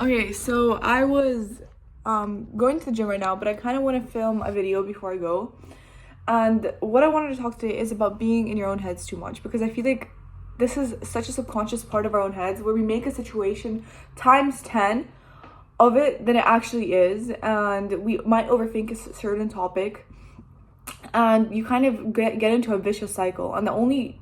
Okay, so I was going to the gym right now, but I kind of want to film a video before I go. And what I wanted to talk today is about being in your own heads too much, because I feel like this is such a subconscious part of our own heads where we make a situation times 10 of it than it actually is, and we might overthink a certain topic, and you kind of get into a vicious cycle, and the only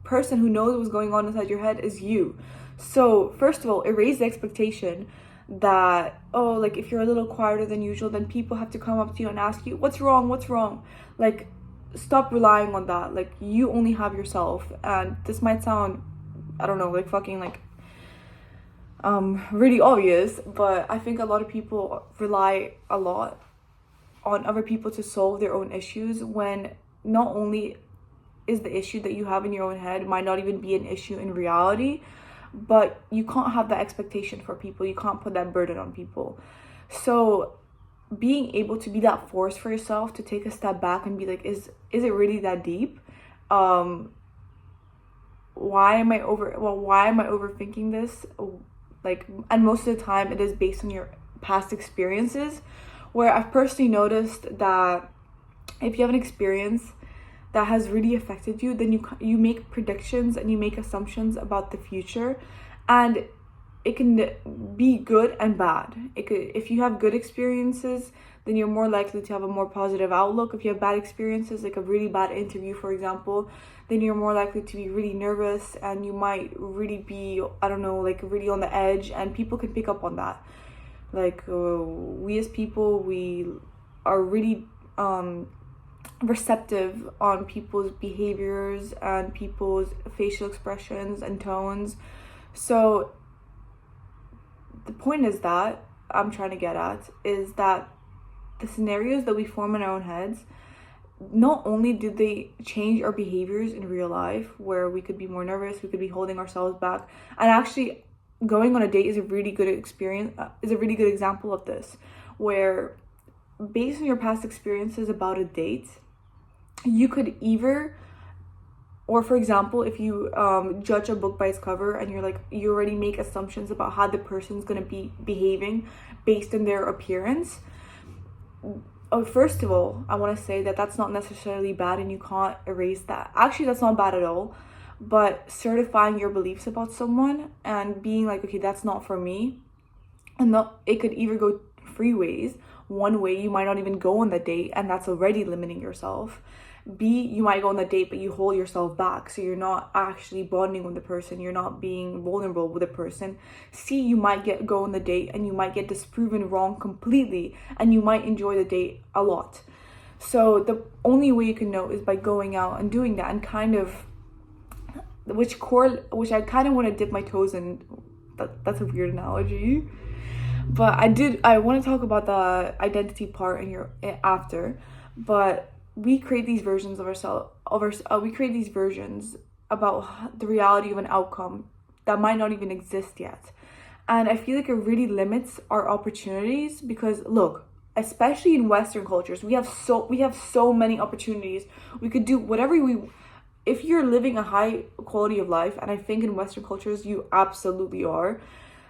person who knows what's going on inside your head is you. So first of all, erase the expectation that, oh, like if you're a little quieter than usual, then people have to come up to you and ask you what's wrong. Like, stop relying on that. Like, you only have yourself. And this might sound, I don't know, like fucking like really obvious, but I think a lot of people rely a lot on other people to solve their own issues, when not only is the issue that you have in your own head might not even be an issue in reality, but you can't have that expectation for people. You can't put that burden on people. So being able to be that force for yourself to take a step back and be like, is it really that deep? Why am I overthinking this? Like, and most of the time it is based on your past experiences, where I've personally noticed that if you have an experience that has really affected you, then you make predictions and you make assumptions about the future, and it can be good and bad. If you have good experiences, then you're more likely to have a more positive outlook. If you have bad experiences, like a really bad interview, for example, then you're more likely to be really nervous, and you might really be, I don't know, like really on the edge, and people can pick up on that. Like, we as people, we are really receptive on people's behaviors and people's facial expressions and tones. So the point is that I'm trying to get at is that the scenarios that we form in our own heads, not only do they change our behaviors in real life, where we could be more nervous, we could be holding ourselves back, and actually going on a date is a really good example of this, where based on your past experiences about a date, you could either, or for example, if you judge a book by its cover, and you already make assumptions about how the person's going to be behaving based on their appearance. First of all, I want to say that that's not necessarily bad, and you can't erase that. Actually, that's not bad at all. But certifying your beliefs about someone and being like, okay, that's not for me, and it could either go three ways. One way, you might not even go on the date, and that's already limiting yourself. B, you might go on the date, but you hold yourself back, so you're not actually bonding with the person, you're not being vulnerable with the person. C, you might go on the date and you might get disproven wrong completely, and you might enjoy the date a lot. So the only way you can know is by going out and doing that, and kind of which I kind of want to dip my toes in. That's a weird analogy, but I want to talk about the identity part in your after. But we create these versions of ourselves. We create these versions about the reality of an outcome that might not even exist yet, and I feel like it really limits our opportunities. Because look, especially in Western cultures, we have so many opportunities. We could do whatever we. If you're living a high quality of life, and I think in Western cultures you absolutely are,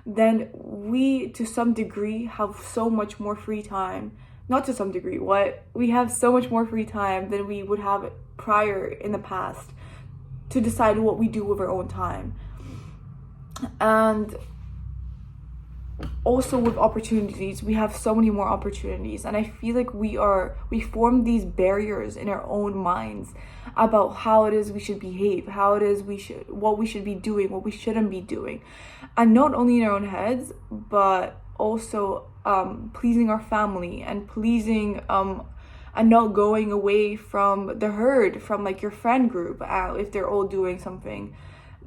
then we, to some degree, have so much more free time. Not to some degree, we have so much more free time than we would have prior in the past to decide what we do with our own time. And also with opportunities, we have so many more opportunities, and I feel like we form these barriers in our own minds about how it is we should behave, what we should be doing, what we shouldn't be doing, and not only in our own heads, but also pleasing our family, and pleasing and not going away from the herd, from like your friend group. If they're all doing something,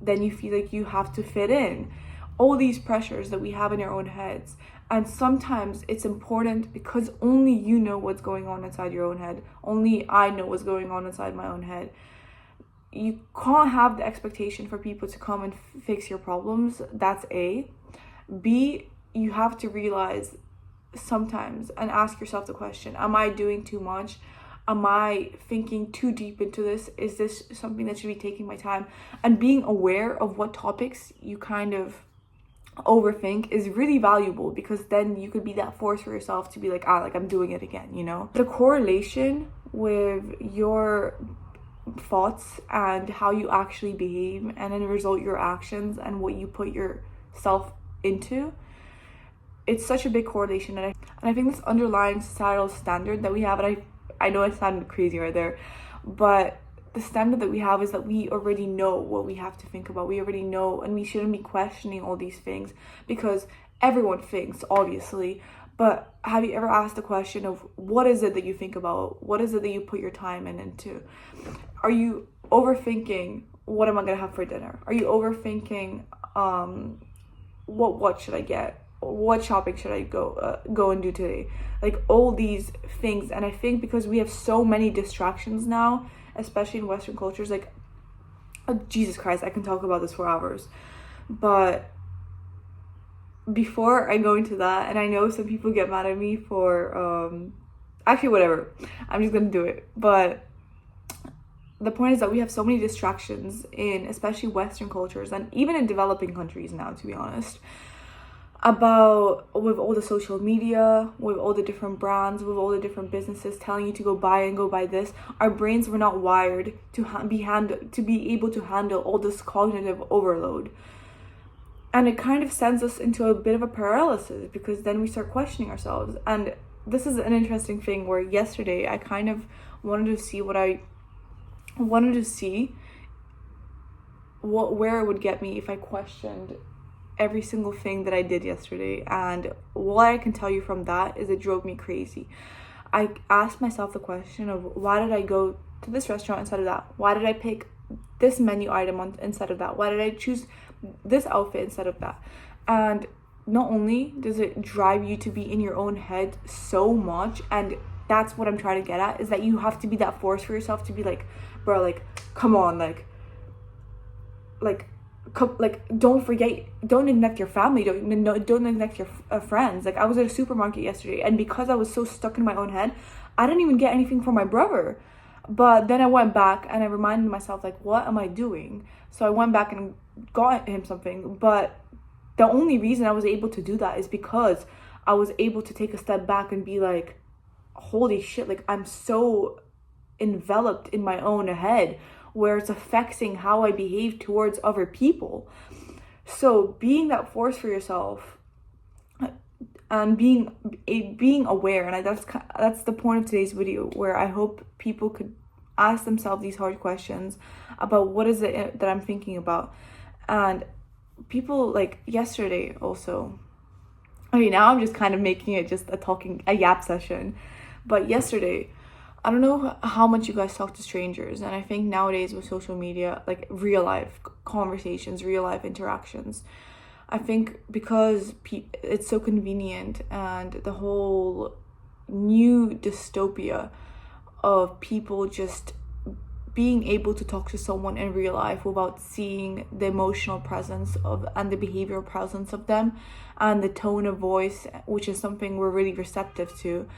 then you feel like you have to fit in. All these pressures that we have in our own heads. And sometimes it's important, because only you know what's going on inside your own head. Only I know what's going on inside my own head. You can't have the expectation for people to come and fix your problems. That's A. B, you have to realize sometimes and ask yourself the question, am I doing too much? Am I thinking too deep into this? Is this something that should be taking my time? And being aware of what topics you kind of overthink is really valuable, because then you could be that force for yourself to be like, like I'm doing it again, you know? The correlation with your thoughts and how you actually behave, and in result your actions and what you put yourself into, it's such a big correlation. And I think this underlying societal standard that we have, and I know it sounded crazy right there, but the standard that we have is that we already know what we have to think about. We already know, and we shouldn't be questioning all these things, because everyone thinks, obviously. But have you ever asked the question of, what is it that you think about? What is it that you put your time into? Are you overthinking, what am I going to have for dinner? Are you overthinking, what should I get? What shopping should I go and do today? Like all these things. And I think because we have so many distractions now, especially in Western cultures, like, oh, Jesus Christ, I can talk about this for hours. But before I go into that, and I know some people get mad at me for actually whatever, I'm just gonna do it. But the point is that we have so many distractions in especially Western cultures, and even in developing countries now, to be honest, about, with all the social media, with all the different brands, with all the different businesses telling you to go buy this. Our brains were not wired to be able to handle all this cognitive overload. And it kind of sends us into a bit of a paralysis, because then we start questioning ourselves. And this is an interesting thing where yesterday I kind of wanted to see where it would get me if I questioned every single thing that I did yesterday. And what I can tell you from that is it drove me crazy. I asked myself the question of, why did I go to this restaurant instead of that? Why did I pick this menu item instead of that? Why did I choose this outfit instead of that? And not only does it drive you to be in your own head so much, and that's what I'm trying to get at, is that you have to be that force for yourself to be like, bro, like, come on, like don't neglect your family, don't neglect your friends. Like, I was at a supermarket yesterday, and because I was so stuck in my own head, I didn't even get anything for my brother. But then I went back and I reminded myself, like, what am I doing? So I went back and got him something. But the only reason I was able to do that is because I was able to take a step back and be like, holy shit, like, I'm so enveloped in my own head, where it's affecting how I behave towards other people. So being that force for yourself and being aware, and that's the point of today's video, where I hope people could ask themselves these hard questions about what is it that I'm thinking about. And people, like yesterday also, I mean, now I'm just kind of making it just a yap session, but yesterday, I don't know how much you guys talk to strangers, and I think nowadays with social media, like real life conversations, real life interactions, I think because it's so convenient, and the whole new dystopia of people just being able to talk to someone in real life without seeing the emotional presence and the behavioral presence of them, and the tone of voice, which is something we're really receptive to.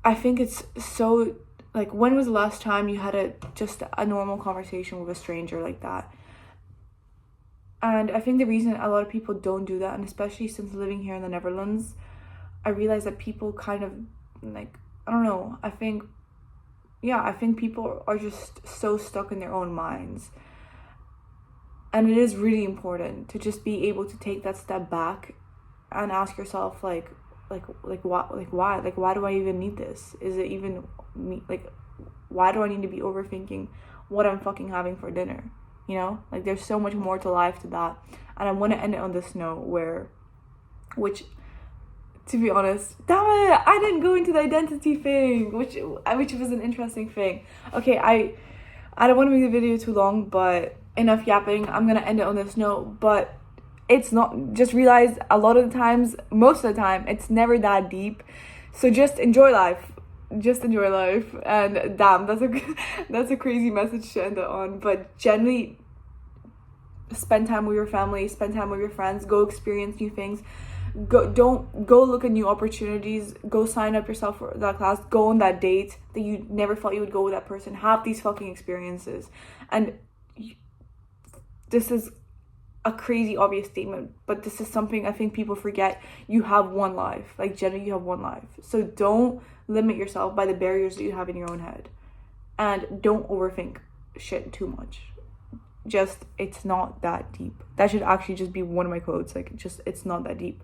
I think it's so, like, when was the last time you had just a normal conversation with a stranger like that? And I think the reason a lot of people don't do that, and especially since living here in the Netherlands, I realize that people kind of, like, I don't know, I think people are just so stuck in their own minds. And it is really important to just be able to take that step back and ask yourself, why do I even need this? Is it even me? Like, why do I need to be overthinking what I'm fucking having for dinner? You know, like, there's so much more to life to that. And I want to end it on this note which, to be honest, damn it, I didn't go into the identity thing, which was an interesting thing. Okay, I don't want to make the video too long, but enough yapping. I'm gonna end it on this note, but it's not, just realize a lot of the times, most of the time, it's never that deep. So just enjoy life. And damn, that's a crazy message to end it on. But generally, spend time with your family, spend time with your friends, go experience new things. Don't go look at new opportunities. Go sign up yourself for that class. Go on that date that you never thought you would go with that person. Have these fucking experiences. And this is a crazy obvious statement, but this is something I think people forget. You have one life. Like, generally, you have one life. So don't limit yourself by the barriers that you have in your own head. And don't overthink shit too much. Just, it's not that deep. That should actually just be one of my quotes. Like, just, it's not that deep.